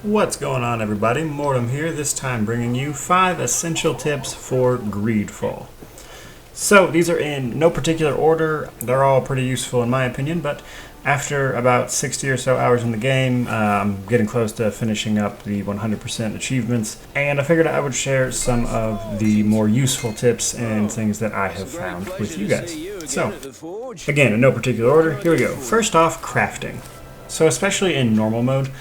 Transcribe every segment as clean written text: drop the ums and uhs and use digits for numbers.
What's going on, everybody? Mortem here, this time bringing you 5 essential tips for Greedfall. So these are in no particular order. They're all pretty useful in my opinion, but after about 60 or so hours in the game, I'm getting close to finishing up the 100% achievements, and I figured I would share some of the more useful tips and things that I have found with you guys. So, again, in no particular order, here we go. First off, crafting. So especially in normal mode,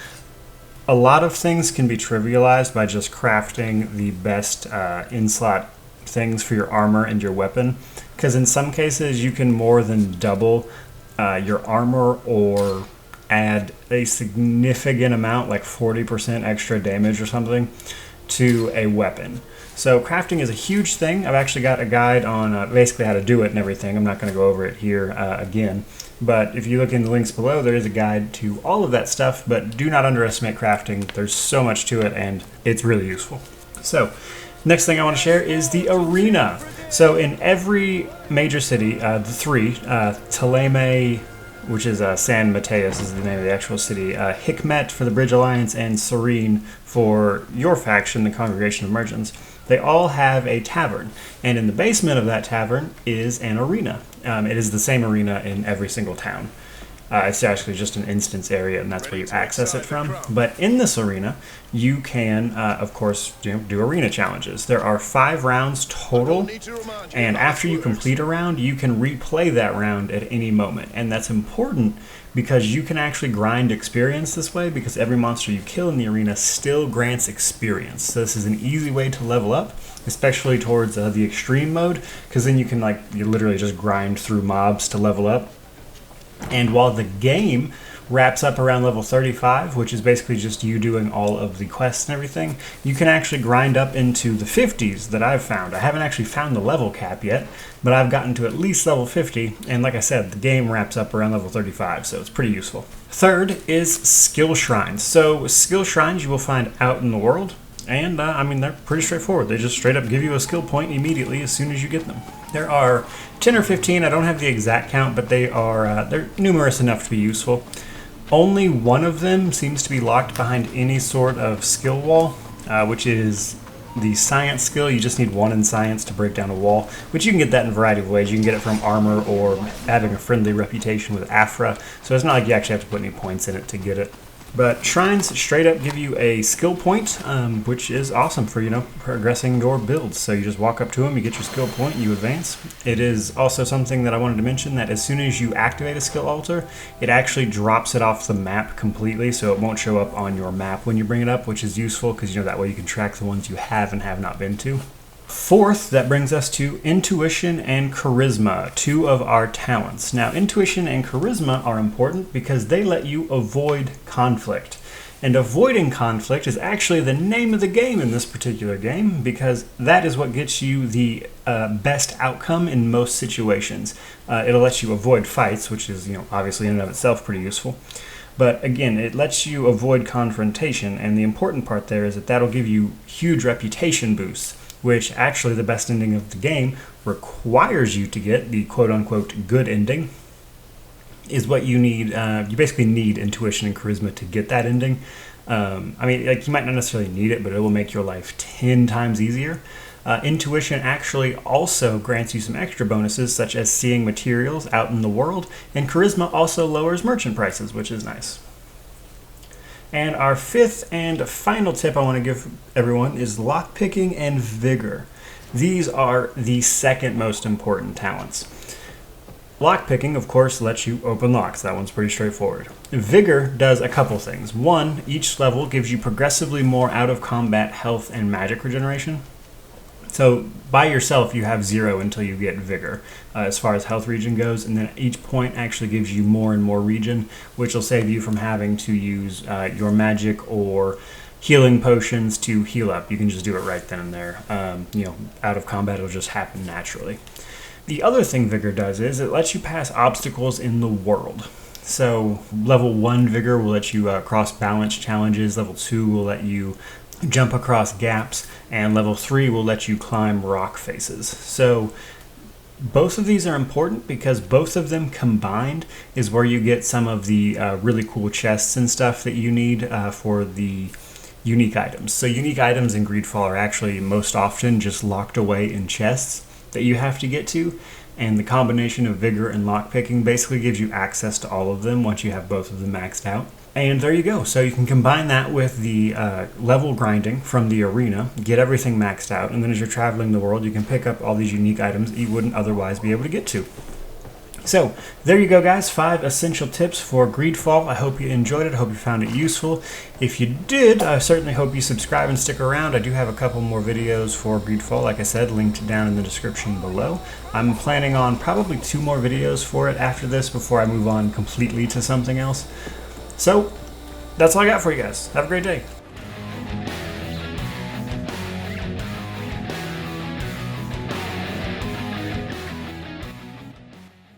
a lot of things can be trivialized by just crafting the best in-slot things for your armor and your weapon, because in some cases you can more than double your armor or add a significant amount, like 40% extra damage or something, to a weapon. So crafting is a huge thing. I've actually got a guide on basically how to do it and everything. I'm not going to go over it here again. But if you look in the links below, there is a guide to all of that stuff, but do not underestimate crafting. There's so much to it, and it's really useful. So, next thing I want to share is the arena. So in every major city, the three, Taleme, which is San Mateus is the name of the actual city, Hikmet for the Bridge Alliance, and Serene for your faction, the Congregation of Merchants, they all have a tavern. And in the basement of that tavern is an arena. It is the same arena in every single town. It's actually just an instance area, and that's where you access it from. But in this arena, you can, of course, do arena challenges. There are 5 rounds total, and after you complete a round, you can replay that round at any moment. And that's important because you can actually grind experience this way, because every monster you kill in the arena still grants experience. So this is an easy way to level up, especially towards the extreme mode, because then you can you literally just grind through mobs to level up. And while the game wraps up around level 35, which is basically just you doing all of the quests and everything, you can actually grind up into the 50s that I've found. I haven't actually found the level cap yet, but I've gotten to at least level 50, and like I said, the game wraps up around level 35, so it's pretty useful. Third is skill shrines. So skill shrines you will find out in the world, and I mean, they're pretty straightforward. They just straight up give you a skill point immediately as soon as you get them. There are 10 or 15, I don't have the exact count, but they're numerous enough to be useful. Only one of them seems to be locked behind any sort of skill wall, which is the science skill. You just need 1 in science to break down a wall, which you can get that in a variety of ways. You can get it from armor or having a friendly reputation with Afra, so it's not like you actually have to put any points in it to get it. But shrines straight up give you a skill point, which is awesome for, progressing your builds. So you just walk up to them, you get your skill point, you advance. It is also something that I wanted to mention, that as soon as you activate a skill altar, it actually drops it off the map completely, so it won't show up on your map when you bring it up, which is useful because, that way you can track the ones you have and have not been to. Fourth, that brings us to intuition and charisma, 2 of our talents. Now, intuition and charisma are important because they let you avoid conflict. And avoiding conflict is actually the name of the game in this particular game, because that is what gets you the best outcome in most situations. It'll let you avoid fights, which is, obviously in and of itself pretty useful. But again, it lets you avoid confrontation, and the important part there is that that'll give you huge reputation boosts, which actually the best ending of the game requires you to get. The quote-unquote good ending is what you need. You basically need intuition and charisma to get that ending. I mean, you might not necessarily need it, but it will make your life 10 times easier. Intuition actually also grants you some extra bonuses, such as seeing materials out in the world, and charisma also lowers merchant prices, which is nice. And our 5th and final tip I want to give everyone is lockpicking and vigor. These are the second most important talents. Lockpicking, of course, lets you open locks. That one's pretty straightforward. Vigor does a couple things. 1, each level gives you progressively more out-of-combat health and magic regeneration. So by yourself, you have 0 until you get Vigor, as far as health regen goes, and then each point actually gives you more and more regen, which will save you from having to use your magic or healing potions to heal up. You can just do it right then and there. Out of combat, it'll just happen naturally. The other thing Vigor does is it lets you pass obstacles in the world. So level 1 Vigor will let you cross balance challenges, level 2 will let you jump across gaps, and level 3 will let you climb rock faces. So both of these are important because both of them combined is where you get some of the really cool chests and stuff that you need for the unique items. So unique items in Greedfall are actually most often just locked away in chests that you have to get to, and the combination of Vigor and lockpicking basically gives you access to all of them once you have both of them maxed out. And there you go. So you can combine that with the level grinding from the arena, get everything maxed out, and then as you're traveling the world, you can pick up all these unique items that you wouldn't otherwise be able to get to. So there you go, guys. 5 essential tips for Greedfall. I hope you enjoyed it. I hope you found it useful. If you did, I certainly hope you subscribe and stick around. I do have a couple more videos for Greedfall, like I said, linked down in the description below. I'm planning on probably 2 more videos for it after this before I move on completely to something else. So that's all I got for you guys. Have a great day.